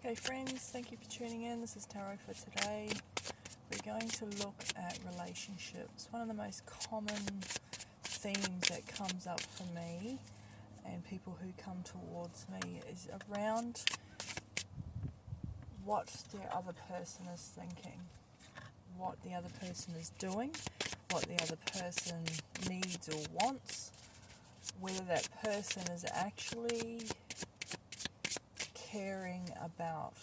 Okay friends, thank you for tuning in. This is Tarot for today. We're going to look at relationships. One of the most common themes that comes up for me and people who come towards me is around what the other person is thinking, what the other person is doing, what the other person needs or wants, whether that person is actually caring about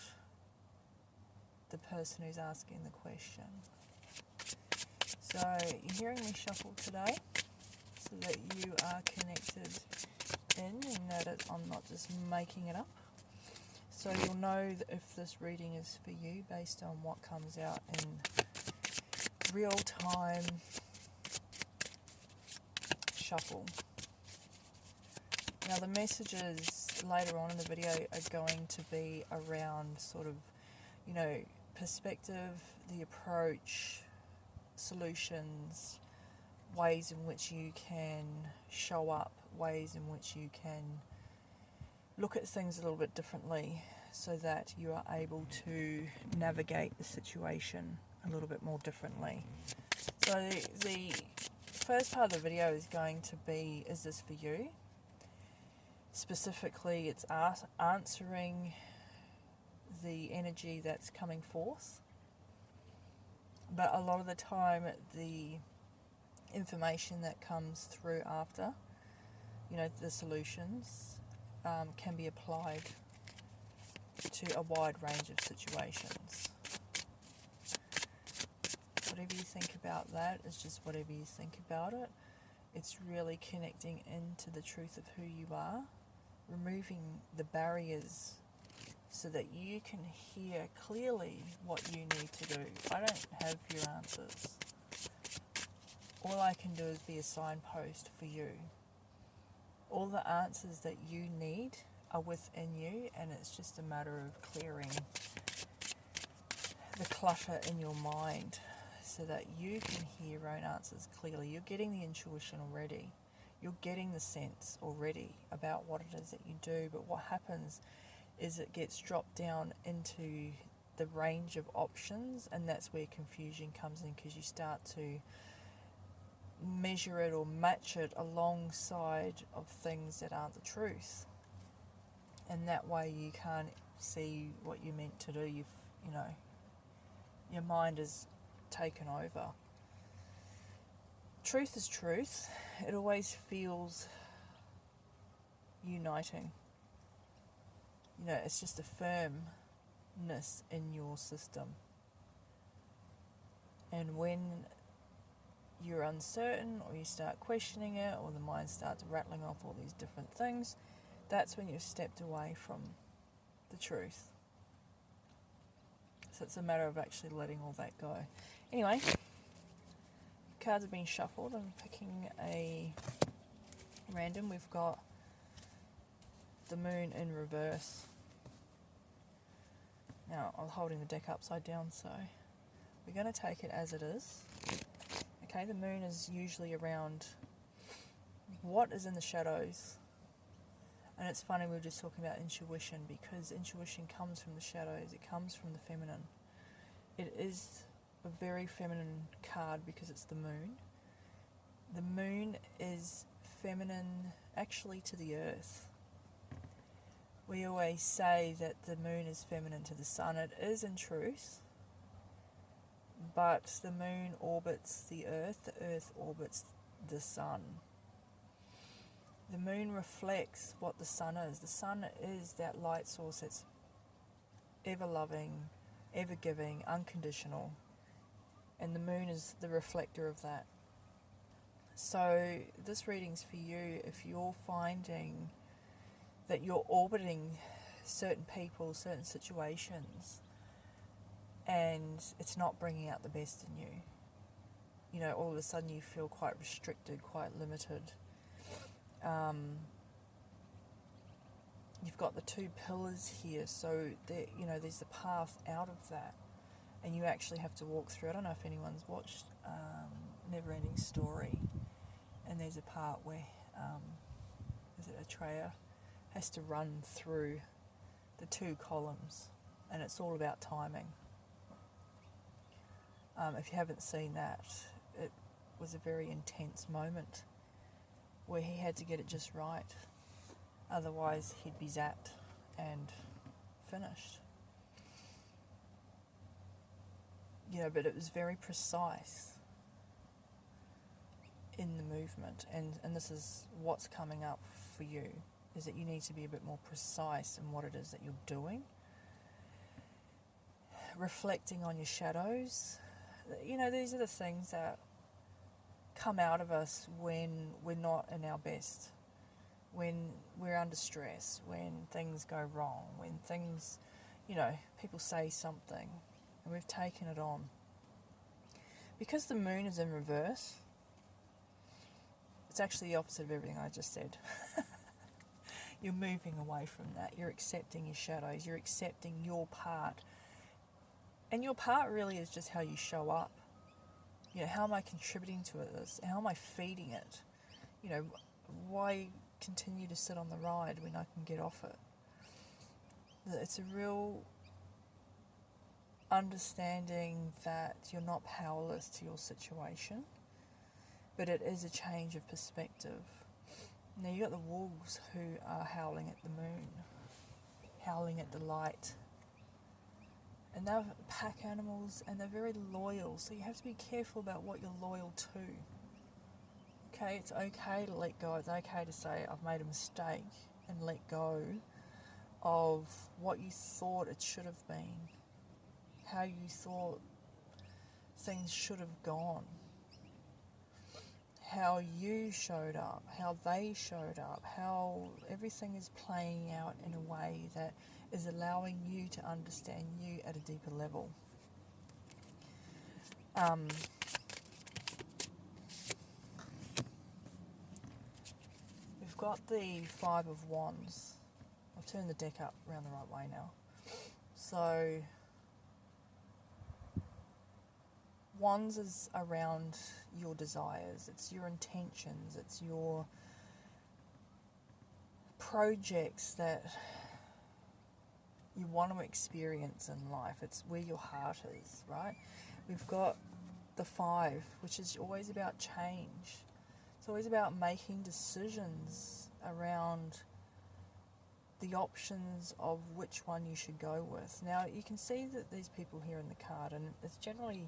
the person who's asking the question. So you're hearing me shuffle today so that you are connected in and that I'm not just making it up. So you'll know that if this reading is for you based on what comes out in real time shuffle. Now the messages later on in the video are going to be around sort of, perspective, the approach, solutions, ways in which you can show up, ways in which you can look at things a little bit differently so that you are able to navigate the situation a little bit more differently. So the first part of the video is going to be, is this for you? Specifically, it's answering the energy that's coming forth. But a lot of the time, the information that comes through after, the solutions, can be applied to a wide range of situations. Whatever you think about that is just whatever you think about it. It's really connecting into the truth of who you are, removing the barriers so that you can hear clearly what you need to do. I don't have your answers. All I can do is be a signpost for you. All the answers that you need are within you, and it's just a matter of clearing the clutter in your mind so that you can hear your own answers clearly. You're getting the intuition already. You're getting the sense already about what it is that you do, but what happens is it gets dropped down into the range of options, and that's where confusion comes in, because you start to measure it or match it alongside of things that aren't the truth, and that way you can't see what you're meant to do. Your mind is taken over. Truth is truth. It always feels uniting. It's just a firmness in your system. And when you're uncertain, or you start questioning it, or the mind starts rattling off all these different things, that's when you've stepped away from the truth. So it's a matter of actually letting all that go. Anyway, cards have been shuffled. I'm picking a random. We've got the moon in reverse. Now I'm holding the deck upside down, so we're going to take it as it is. Okay, the moon is usually around what is in the shadows. And it's funny, we were just talking about intuition, because intuition comes from the shadows. It comes from the feminine. It is a very feminine card because it's the moon. The moon is feminine actually to the earth. We always say that the moon is feminine to the sun. It is in truth, but the moon orbits the earth orbits the sun. The moon reflects what the sun is. The sun is that light source that's ever loving, ever giving, unconditional, and the moon is the reflector of that. So this reading's for you if you're finding that you're orbiting certain people, certain situations, and it's not bringing out the best in you. All of a sudden you feel quite restricted, quite limited. You've got the two pillars here, so there's the path out of that, and you actually have to walk through. I don't know if anyone's watched Never-Ending Story, and there's a part where Atreya has to run through the two columns and it's all about timing. If you haven't seen that, it was a very intense moment where he had to get it just right. Otherwise, he'd be zapped and finished. But it was very precise in the movement, and this is what's coming up for you, is that you need to be a bit more precise in what it is that you're doing. Reflecting on your shadows. These are the things that come out of us when we're not in our best, when we're under stress, when things go wrong, when things, people say something and we've taken it on. Because the moon is in reverse, it's actually the opposite of everything I just said. You're moving away from that. You're accepting your shadows. You're accepting your part. And your part really is just how you show up. How am I contributing to this? How am I feeding it? Why continue to sit on the ride when I can get off it? It's a real understanding that you're not powerless to your situation, but it is a change of perspective. Now you got the wolves who are howling at the moon, howling at the light. And they're pack animals and they're very loyal, so you have to be careful about what you're loyal to. Okay, it's okay to let go. It's okay to say, I've made a mistake, and let go of what you thought it should have been, how you thought things should have gone, how you showed up, how they showed up, how everything is playing out in a way that is allowing you to understand you at a deeper level. We've got the Five of Wands. I'll turn the deck up around the right way now. So, Wands is around your desires, it's your intentions, it's your projects that you want to experience in life. It's where your heart is, right? We've got the Five, which is always about change. It's always about making decisions around the options of which one you should go with. Now, you can see that these people here in the card, and it's generally,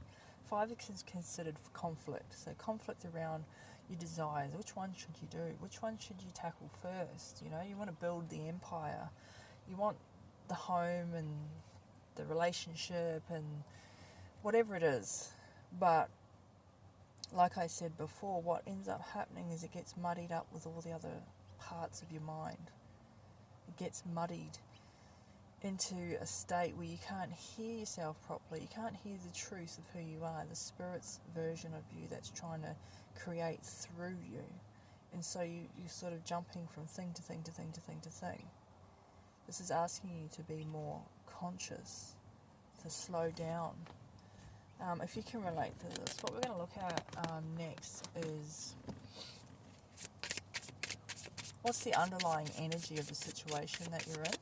Five is considered for conflict. So conflict around your desires. Which one should you do? Which one should you tackle first? You want to build the empire. You want the home and the relationship and whatever it is. But like I said before, what ends up happening is it gets muddied up with all the other parts of your mind. It gets muddied into a state where you can't hear yourself properly. You can't hear the truth of who you are, the spirit's version of you that's trying to create through you. And so you're sort of jumping from thing to thing to thing to thing to thing. This is asking you to be more conscious, to slow down. If you can relate to this, what we're going to look at next is what's the underlying energy of the situation that you're in.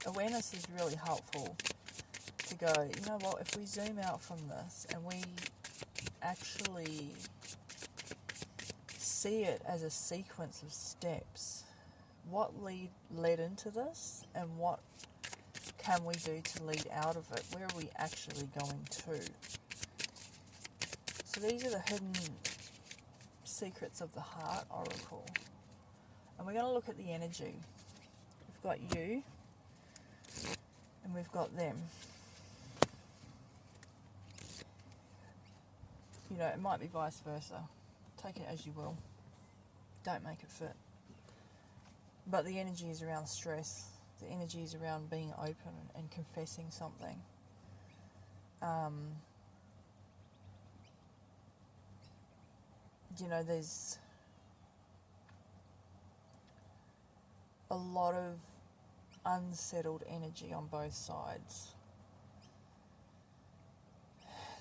Awareness is really helpful to go, you know what, if we zoom out from this and we actually see it as a sequence of steps, what led into this and what can we do to lead out of it? Where are we actually going to? So these are the hidden secrets of the heart oracle. And we're going to look at the energy. We've got you and we've got them. It might be vice versa. Take it as you will. Don't make it fit. But the energy is around stress. The energy is around being open and confessing something. There's a lot of unsettled energy on both sides.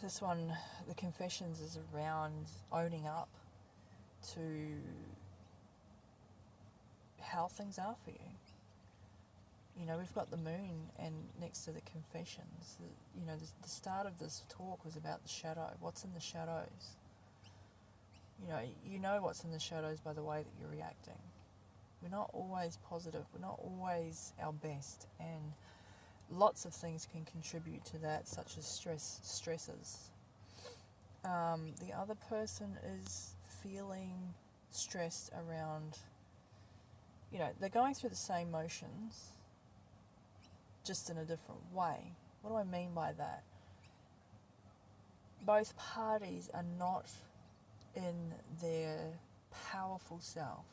This one, the confessions, is around owning up to how things are for you. we've got the moon and next to the confessions. The start of this talk was about the shadow. What's in the shadows? You know what's in the shadows by the way that you're reacting. We're not always positive. We're not always our best. And lots of things can contribute to that, such as stresses. The other person is feeling stressed around, they're going through the same motions, just in a different way. What do I mean by that? Both parties are not in their powerful self.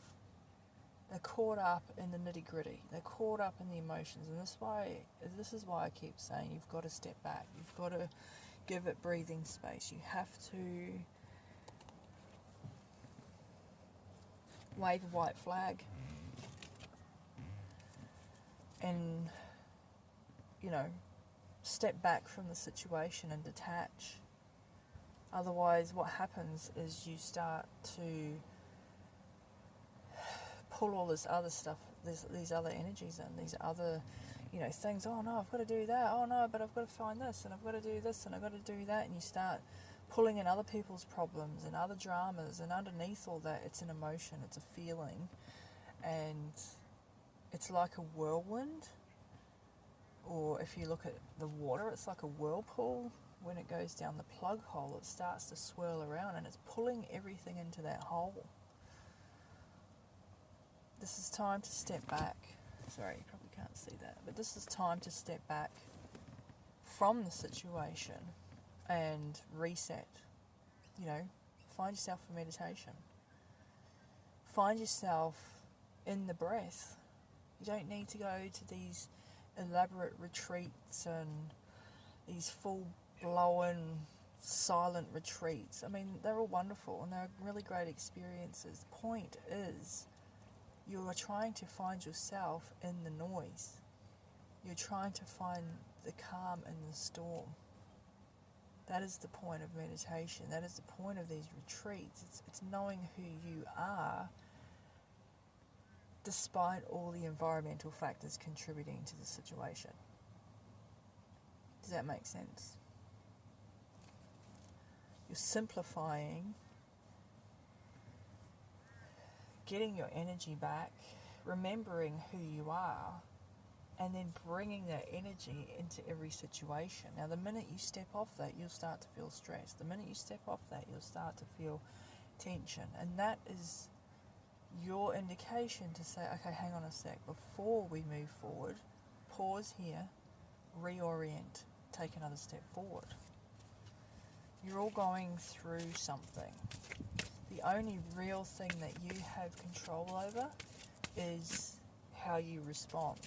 They're caught up in the nitty-gritty. They're caught up in the emotions. And this is why I keep saying you've got to step back. You've got to give it breathing space. You have to wave a white flag and, step back from the situation and detach. Otherwise, what happens is you start to pull all this other stuff, these other energies in, these other, things. Oh no, I've got to do that. Oh no, but I've got to find this, and I've got to do this, and I've got to do that. And you start pulling in other people's problems and other dramas, and underneath all that, it's an emotion, it's a feeling, and it's like a whirlwind. Or if you look at the water, it's like a whirlpool. When it goes down the plug hole, it starts to swirl around and it's pulling everything into that hole. This is time to step back. Sorry, you probably can't see that. But this is time to step back from the situation and reset. Find yourself for meditation. Find yourself in the breath. You don't need to go to these elaborate retreats and these full-blown silent retreats. I mean, they're all wonderful and they're really great experiences. The point is, you are trying to find yourself in the noise. You're trying to find the calm in the storm. That is the point of meditation. That is the point of these retreats. It's knowing who you are despite all the environmental factors contributing to the situation. Does that make sense? You're simplifying, getting your energy back, remembering who you are, and then bringing that energy into every situation. Now, the minute you step off that, you'll start to feel stress. The minute you step off that, you'll start to feel tension. And that is your indication to say, okay, hang on a sec. Before we move forward, pause here, reorient, take another step forward. You're all going through something. The only real thing that you have control over is how you respond.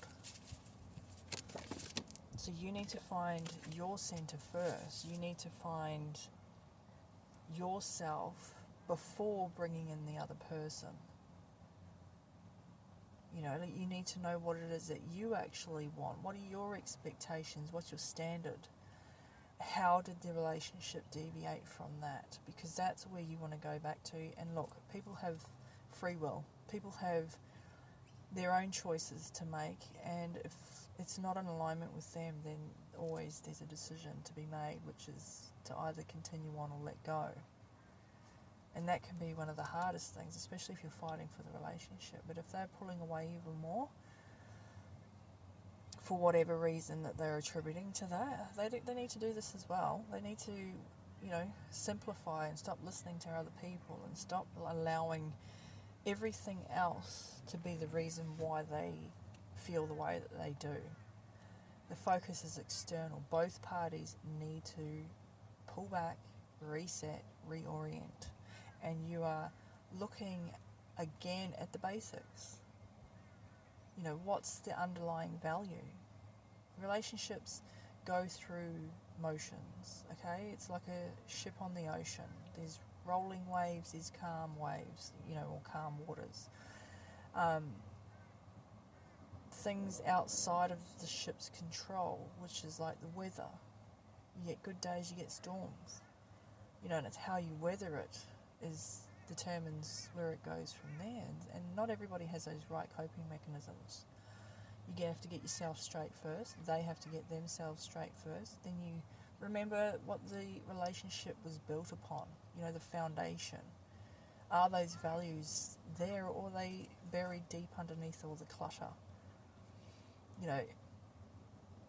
So you need to find your center first. You need to find yourself before bringing in the other person. You need to know what it is that you actually want. What are your expectations? What's your standard? How did the relationship deviate from that? Because that's where you want to go back to. And look, people have free will. People have their own choices to make. And if it's not in alignment with them, then always there's a decision to be made, which is to either continue on or let go. And that can be one of the hardest things, especially if you're fighting for the relationship. But if they're pulling away even more, for whatever reason that they're attributing to that, they need to do this as well. They need to, simplify and stop listening to other people and stop allowing everything else to be the reason why they feel the way that they do. The focus is external. Both parties need to pull back, reset, reorient. And you are looking again at the basics. What's the underlying value? Relationships go through motions, okay? It's like a ship on the ocean. There's rolling waves, there's calm waves, or calm waters. Things outside of the ship's control, which is like the weather. You get good days, you get storms. And it's how you weather it determines where it goes from there. And not everybody has those right coping mechanisms. You have to get yourself straight first. They have to get themselves straight first. Then you remember what the relationship was built upon, the foundation. Are those values there, or are they buried deep underneath all the clutter?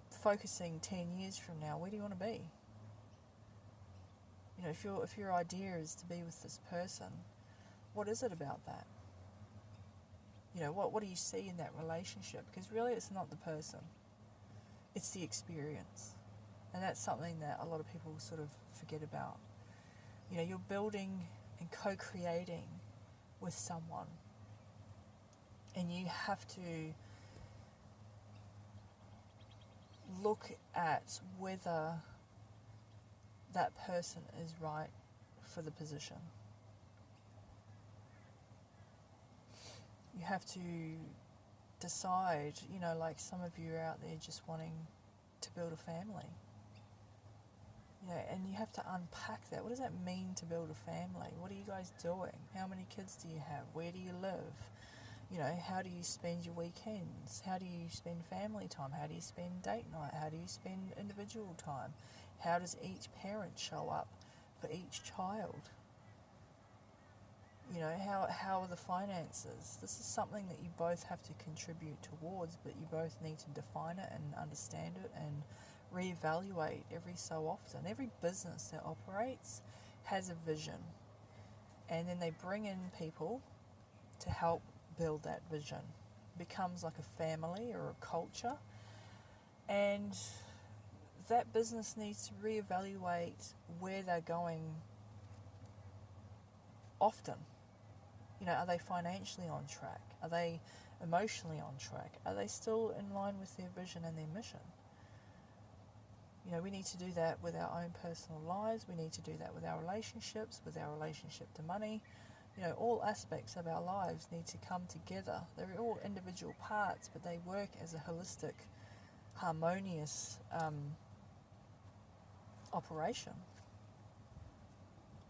Focusing 10 years from now, where do you want to be? If your idea is to be with this person, what is it about that? What do you see in that relationship? Because really it's not the person, it's the experience. And that's something that a lot of people sort of forget about. You're building and co-creating with someone, and you have to look at whether that person is right for the position. You have to decide, like some of you are out there just wanting to build a family. And you have to unpack that. What does that mean to build a family? What are you guys doing? How many kids do you have? Where do you live? How do you spend your weekends? How do you spend family time? How do you spend date night? How do you spend individual time? How does each parent show up for each child? How are the finances? This is something that you both have to contribute towards, but you both need to define it and understand it and reevaluate every so often. Every business that operates has a vision, and then they bring in people to help build that vision. It becomes like a family or a culture, and that business needs to reevaluate where they're going often. Are they financially on track? Are they emotionally on track? Are they still in line with their vision and their mission? We need to do that with our own personal lives. We need to do that with our relationships, with our relationship to money. All aspects of our lives need to come together. They're all individual parts, but they work as a holistic, harmonious operation.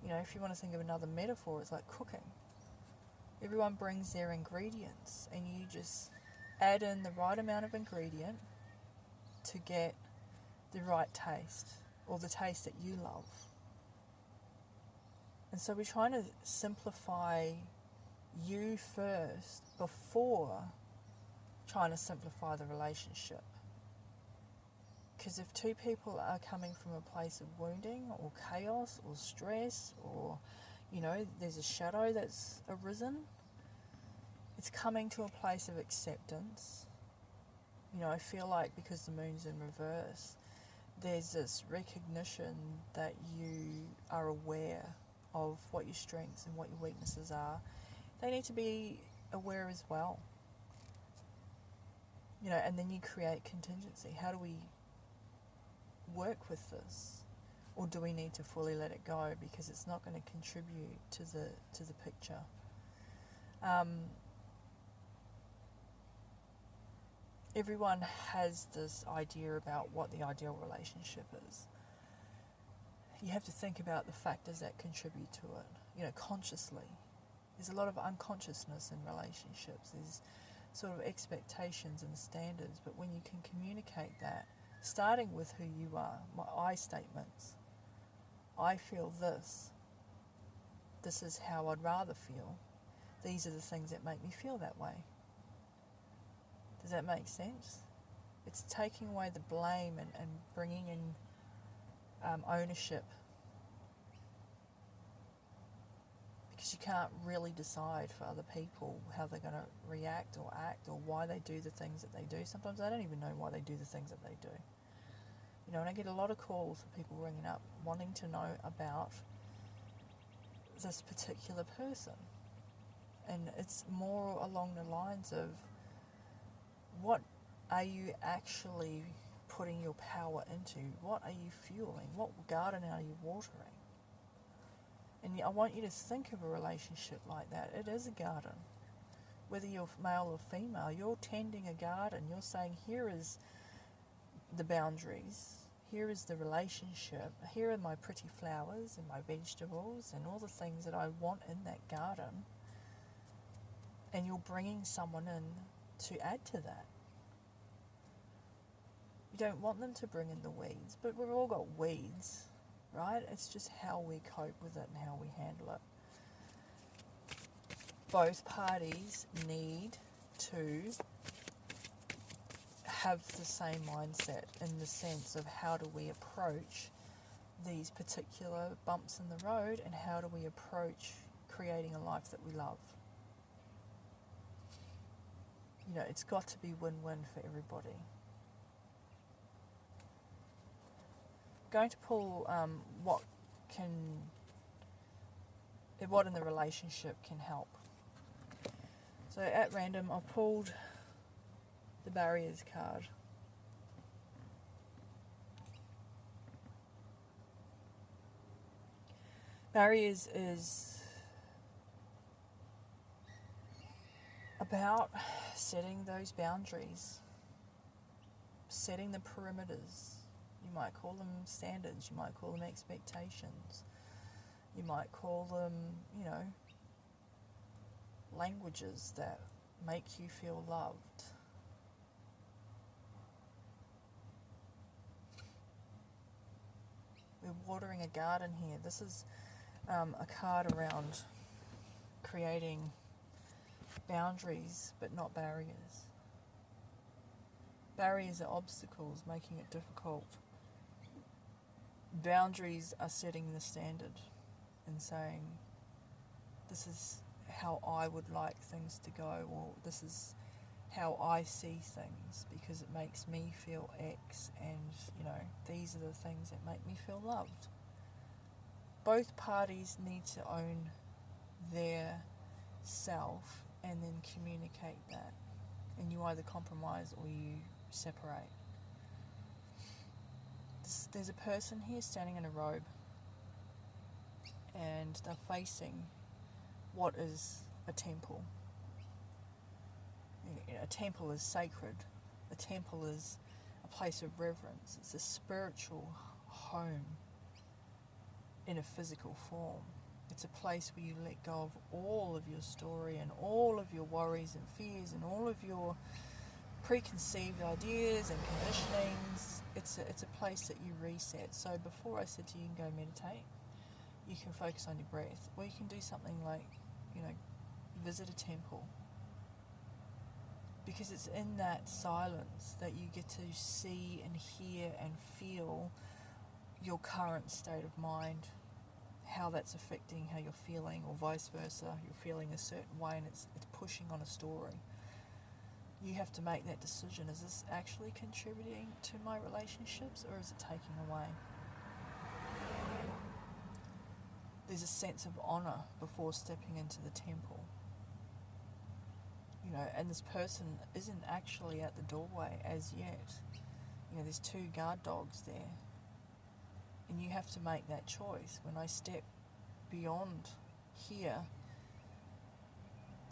If you want to think of another metaphor, it's like cooking. Everyone brings their ingredients, and you just add in the right amount of ingredient to get the right taste, or the taste that you love. And so we're trying to simplify you first before trying to simplify the relationship. Because if two people are coming from a place of wounding or chaos or stress, or there's a shadow that's arisen, it's coming to a place of acceptance. I feel like because the moon's in reverse, there's this recognition that you are aware of what your strengths and what your weaknesses are. They need to be aware as well. And then you create contingency. How do we work with this? Or do we need to fully let it go because it's not going to contribute to the picture? Everyone has this idea about what the ideal relationship is. You have to think about the factors that contribute to it, consciously. There's a lot of unconsciousness in relationships. There's sort of expectations and standards, but when you can communicate that, starting with who you are, my I statements. I feel this. This is how I'd rather feel. These are the things that make me feel that way. Does that make sense? It's taking away the blame and bringing in ownership. Because you can't really decide for other people how they're going to react or act or why they do the things that they do. Sometimes they don't even know why they do the things that they do. And I get a lot of calls for people ringing up wanting to know about this particular person. And it's more along the lines of, what are you actually putting your power into? What are you fueling? What garden are you watering? And I want you to think of a relationship like that. It is a garden. Whether you're male or female, you're tending a garden. You're saying, here is the boundaries. Here is the relationship. Here are my pretty flowers and my vegetables and all the things that I want in that garden. And you're bringing someone in to add to that. You don't want them to bring in the weeds, but we've all got weeds, right? It's just how we cope with it and how we handle it. Both parties need to have the same mindset in the sense of how do we approach these particular bumps in the road and how do we approach creating a life that we love. You know, it's got to be win-win for everybody. Going to pull what in the relationship can help. So at random, I've pulled the barriers card. Barriers is about setting those boundaries, setting the perimeters. You might call them standards, you might call them expectations, you might call them, you know, languages that make you feel loved. We're watering a garden here. This is a card around creating boundaries but not barriers. Barriers are obstacles, making it difficult. Boundaries are setting the standard and saying, this is how I would like things to go, or this is how I see things because it makes me feel X, and you know, these are the things that make me feel loved. Both parties need to own their self and then communicate that, and you either compromise or you separate. There's a person here standing in a robe and they're facing what is a temple. You know, a temple is sacred. A temple is a place of reverence. It's a spiritual home in a physical form. It's a place where you let go of all of your story and all of your worries and fears and all of your preconceived ideas and conditionings. It's a place that you reset. So before I said to you can go meditate, you can focus on your breath, or you can do something like, you know, visit a temple, because it's in that silence that you get to see and hear and feel your current state of mind, how that's affecting how you're feeling, or vice versa. You're feeling a certain way and it's pushing on a story. You have to make that decision. Is this actually contributing to my relationships, or is it taking away? There's a sense of honour before stepping into the temple. You know, and this person isn't actually at the doorway as yet. You know, there's 2 guard dogs there. And you have to make that choice. When I step beyond here,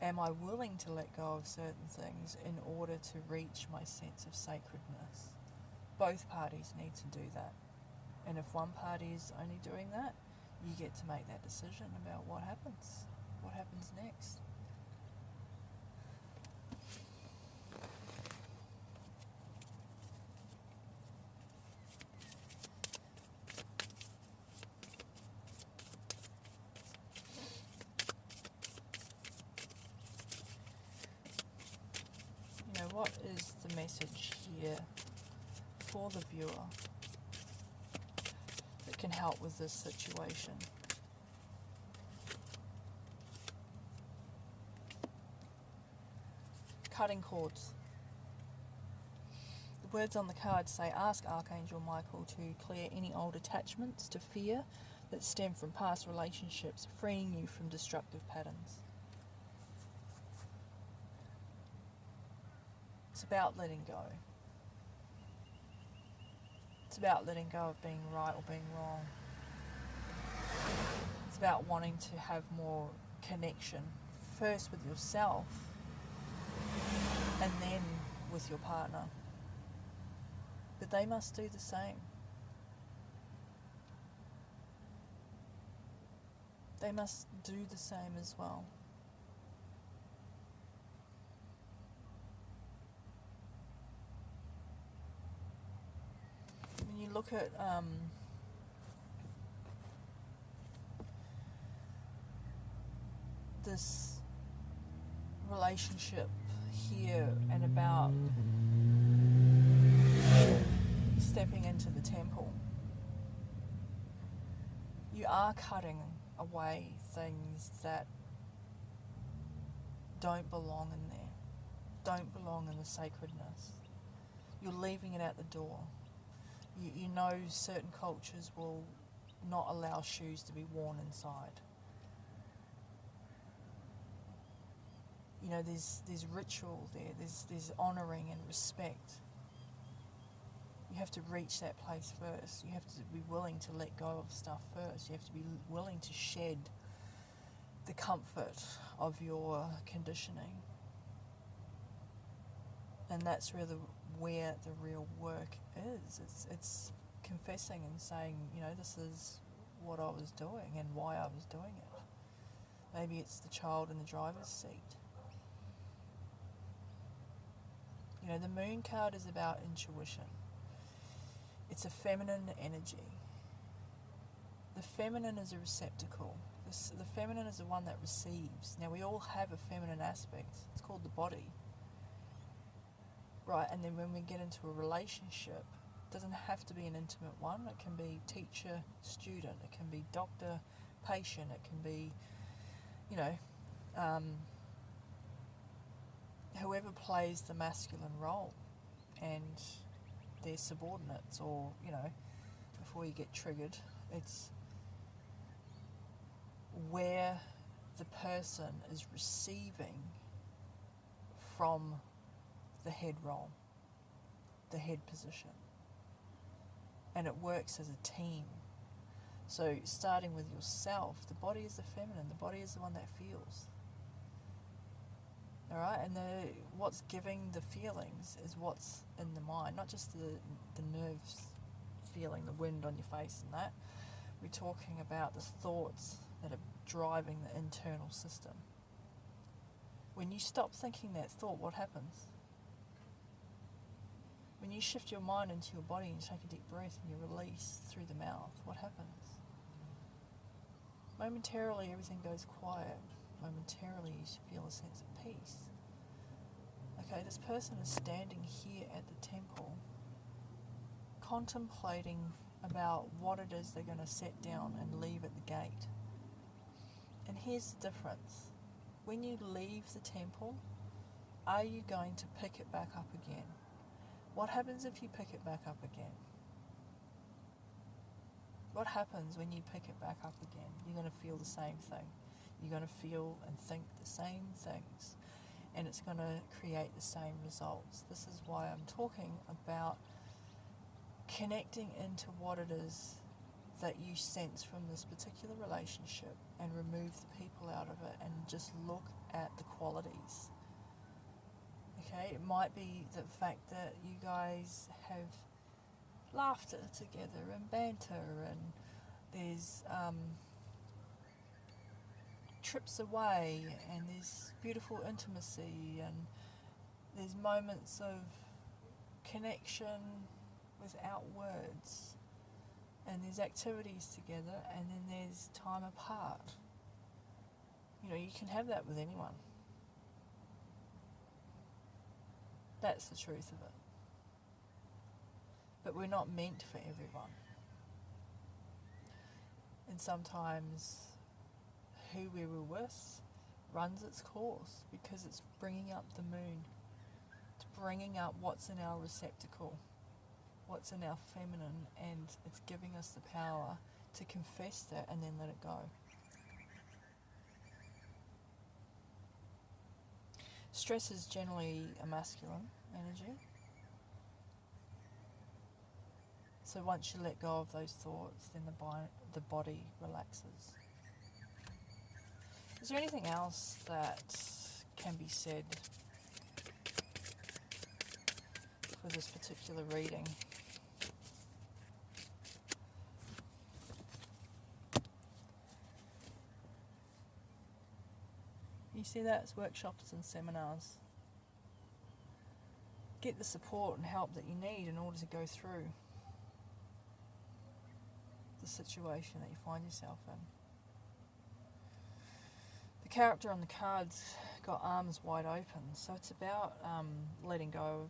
am I willing to let go of certain things in order to reach my sense of sacredness? Both parties need to do that. And if one party is only doing that, you get to make that decision about what happens next. You know, what is the message here for the viewer that can help with this situation? Cutting cords. The words on the card say, ask Archangel Michael to clear any old attachments to fear that stem from past relationships, freeing you from destructive patterns. It's about letting go. It's about letting go of being right or being wrong. It's about wanting to have more connection, first with yourself and then with your partner. But they must do the same. They must do the same as well. look at this relationship here and about stepping into the temple, you are cutting away things that don't belong in there, don't belong in the sacredness. You're leaving it at the door. You know certain cultures will not allow shoes to be worn inside. You know, there's ritual there, there's honouring and respect. You have to reach that place first. You have to be willing to let go of stuff first. You have to be willing to shed the comfort of your conditioning. And that's where the real work is. It's confessing and saying, you know, this is what I was doing and why I was doing it. Maybe it's the child in the driver's seat. You know, the moon card is about intuition. It's a feminine energy. The feminine is a receptacle. The feminine is the one that receives. Now, we all have a feminine aspect. It's called the body. Right, and then when we get into a relationship, it doesn't have to be an intimate one. It can be teacher-student. It can be doctor-patient. It can be, you know, whoever plays the masculine role and their subordinates, or, you know, before you get triggered, it's where the person is receiving from the head role, the head position. And it works as a team. So starting with yourself, the body is the feminine, the body is the one that feels. Alright, and what's giving the feelings is what's in the mind, not just the nerves feeling the wind on your face and that. We're talking about the thoughts that are driving the internal system. When you stop thinking that thought, what happens? When you shift your mind into your body and you take a deep breath and you release through the mouth, what happens? Momentarily everything goes quiet. Momentarily you feel a sense of peace. Okay, this person is standing here at the temple, contemplating about what it is they're going to set down and leave at the gate. And here's the difference. When you leave the temple, are you going to pick it back up again? What happens if you pick it back up again? What happens when you pick it back up again? You're going to feel the same thing. You're going to feel and think the same things, and it's going to create the same results. This is why I'm talking about connecting into what it is that you sense from this particular relationship and remove the people out of it and just look at the qualities. Okay, it might be the fact that you guys have laughter together and banter, and there's trips away, and there's beautiful intimacy, and there's moments of connection without words, and there's activities together, and then there's time apart. You know, you can have that with anyone. That's the truth of it. But we're not meant for everyone. And sometimes who we were with runs its course because it's bringing up the moon. It's bringing up what's in our receptacle, what's in our feminine, and it's giving us the power to confess that and then let it go. Stress is generally a masculine energy. So once you let go of those thoughts, then the body relaxes. Is there anything else that can be said for this particular reading? You see that? It's workshops and seminars. Get the support and help that you need in order to go through. the situation that you find yourself in. The character on the card's got arms wide open, so it's about letting go of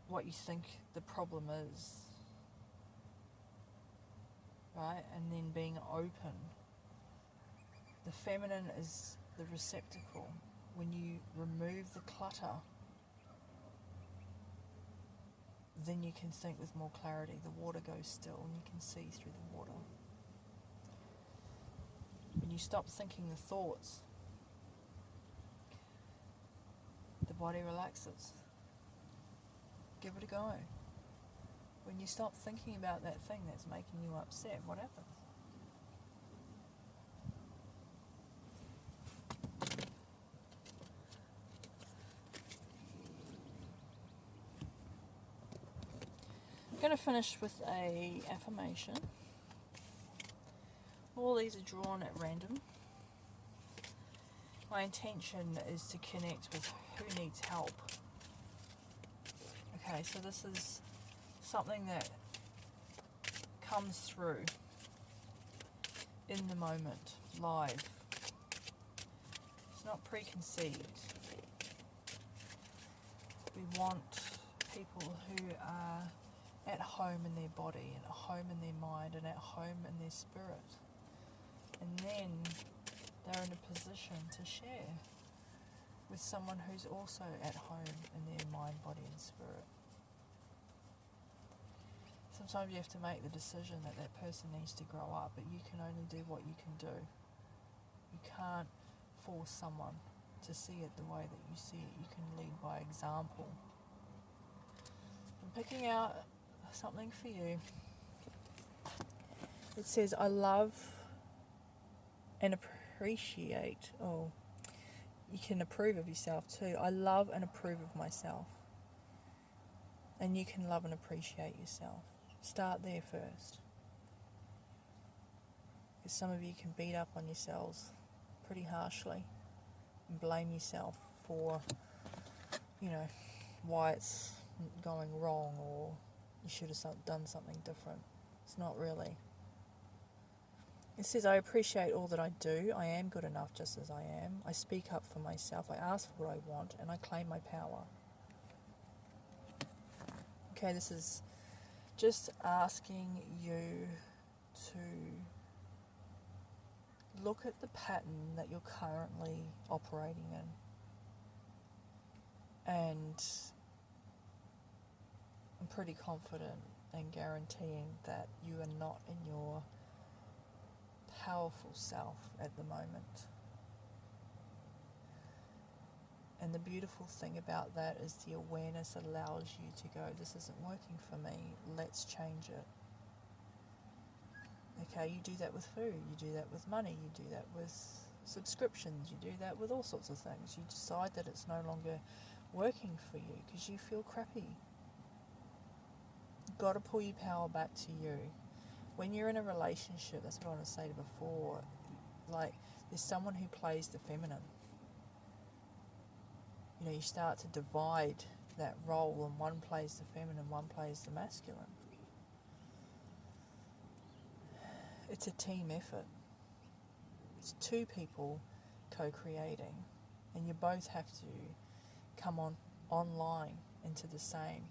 what you think the problem is, right? And then being open. The feminine is the receptacle. When you remove the clutter, then you can think with more clarity. The water goes still and you can see through the water. When you stop thinking the thoughts, the body relaxes. Give it a go. When you stop thinking about that thing that's making you upset, what happens? I'm going to finish with a affirmation. All these are drawn at random. My intention is to connect with who needs help. Okay, so this is something that comes through in the moment, live. It's not preconceived. We want people who are at home in their body, and at home in their mind, and at home in their spirit. And then they're in a position to share with someone who's also at home in their mind, body and spirit. Sometimes you have to make the decision that that person needs to grow up, but you can only do what you can do. You can't force someone to see it the way that you see it. You can lead by example. I'm picking out something for you. It says, I love and appreciate. Oh, you can approve of yourself too. I love and approve of myself. And you can love and appreciate yourself. Start there first. Because some of you can beat up on yourselves pretty harshly and blame yourself for, why it's going wrong, or you should have done something different. It's not really. It says, I appreciate all that I do. I am good enough just as I am. I speak up for myself. I ask for what I want, and I claim my power. Okay, this is just asking you to look at the pattern that you're currently operating in. And I'm pretty confident and guaranteeing that you are not in your powerful self at the moment. And the beautiful thing about that is the awareness allows you to go, this isn't working for me, let's change it. Okay, you do that with food, you do that with money, you do that with subscriptions, you do that with all sorts of things. You decide that it's no longer working for you because you feel crappy. You've got to pull your power back to you. When you're in a relationship, that's what I want to say before, like there's someone who plays the feminine. You start to divide that role, and one plays the feminine, one plays the masculine. It's a team effort. It's two people co-creating, and you both have to come online into the same.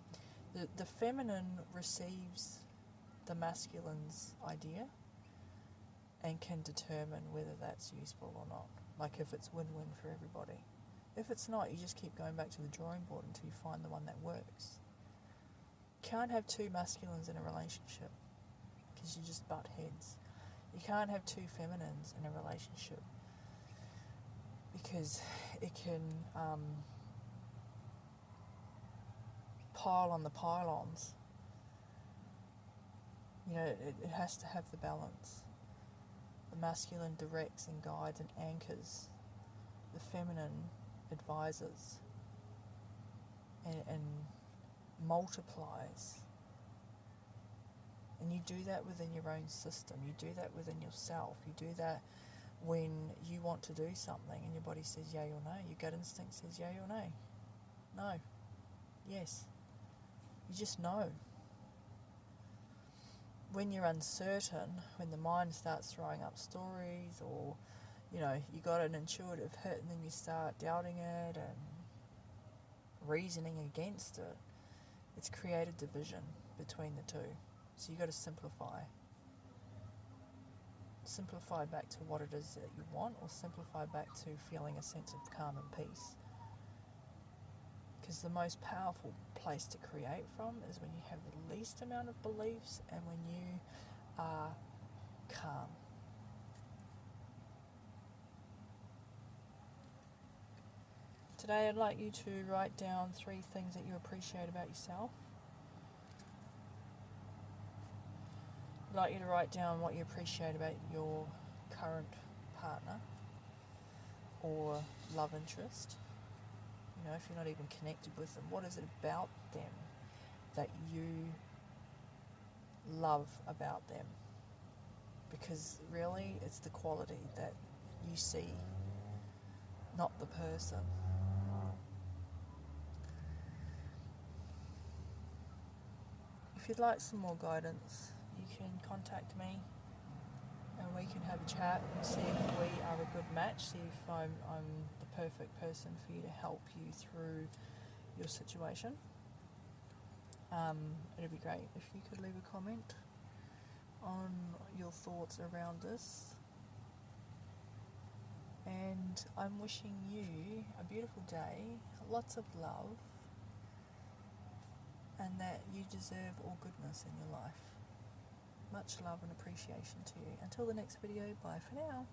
The feminine receives the masculine's idea and can determine whether that's useful or not. Like if it's win-win for everybody. If it's not, you just keep going back to the drawing board until you find the one that works. You can't have two masculines in a relationship because you just butt heads. You can't have two feminines in a relationship because it can pile on the pylons. It has to have the balance. The masculine directs and guides and anchors. The feminine advises and multiplies. And you do that within your own system. You do that within yourself. You do that when you want to do something and your body says yay or nay. Your gut instinct says yay or nay. No. Yes. You just know. when you're uncertain, when the mind starts throwing up stories, or you got an intuitive hit and then you start doubting it and reasoning against it, it's created division between the two. So you got to simplify back to what it is that you want, or simplify back to feeling a sense of calm and peace. Because the most powerful place to create from is when you have the least amount of beliefs and when you are calm. Today I'd like you to write down 3 things that you appreciate about yourself. I'd like you to write down what you appreciate about your current partner or love interest. If you're not even connected with them, what is it about them that you love about them? Because really, it's the quality that you see, not the person. If you'd like some more guidance, you can contact me and we can have a chat and see if we are a good match, see if I'm the perfect person for you to help you through your situation. It'd be great if you could leave a comment on your thoughts around this. And I'm wishing you a beautiful day, lots of love, and that you deserve all goodness in your life. Much love and appreciation to you. Until the next video, bye for now.